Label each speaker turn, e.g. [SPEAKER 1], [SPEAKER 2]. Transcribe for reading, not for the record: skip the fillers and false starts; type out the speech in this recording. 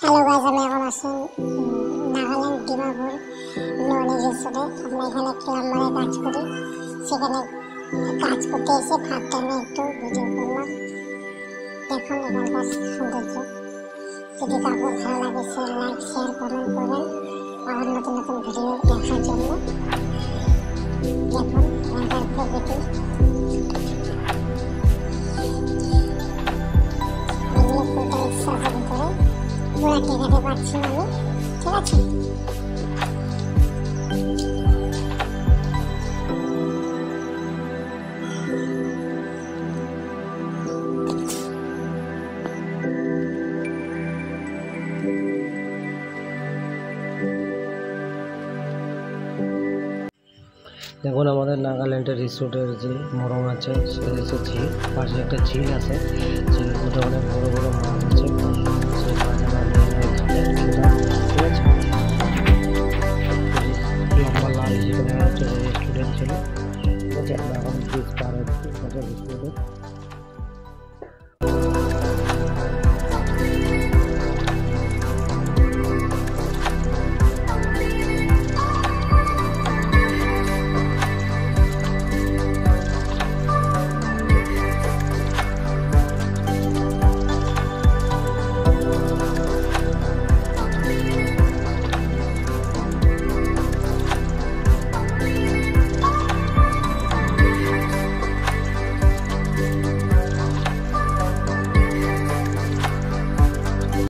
[SPEAKER 1] Hello guys, আমি এখন আছি নাগাল্যান্ড ডিমাপুর ননি রিসোর্টে। আমরা এখানে প্লাম্বারে কাজ করি। সেখানে কাজ করতে এসে ফাঁক টাইমে একটু ভিডিও করলাম। দেখুন এখানকার সৌন্দর্য। যদি কাউকে ভালো লাগে সে লাইক শেয়ার কমেন্ট করবেন আর নতুন নতুন ভিডিও দেখার জন্য। দেখুন এখানকার প্রকৃতি। এগুলো ফুলটা এক্সট্রা ভিতরে পুরা টেকাতে পারছি না আমি, ঠিক আছে।
[SPEAKER 2] দেখুন আমাদের নাগাল্যান্ডের রিসোর্টের যে মরম আছে সেটা হচ্ছে ঝিল। পাশে একটা ঝিল আছে, ঝিলের মধ্যে অনেক বড় বড় মাছ আছে। সেই মাছ আমার ঠিক আছে। লম্বা লাল যেখানে একটা রেস্টুরেন্ট ছিল, ঠিক আছে। আমরা এখন ব্রিজ পার হচ্ছি রিসোর্টে।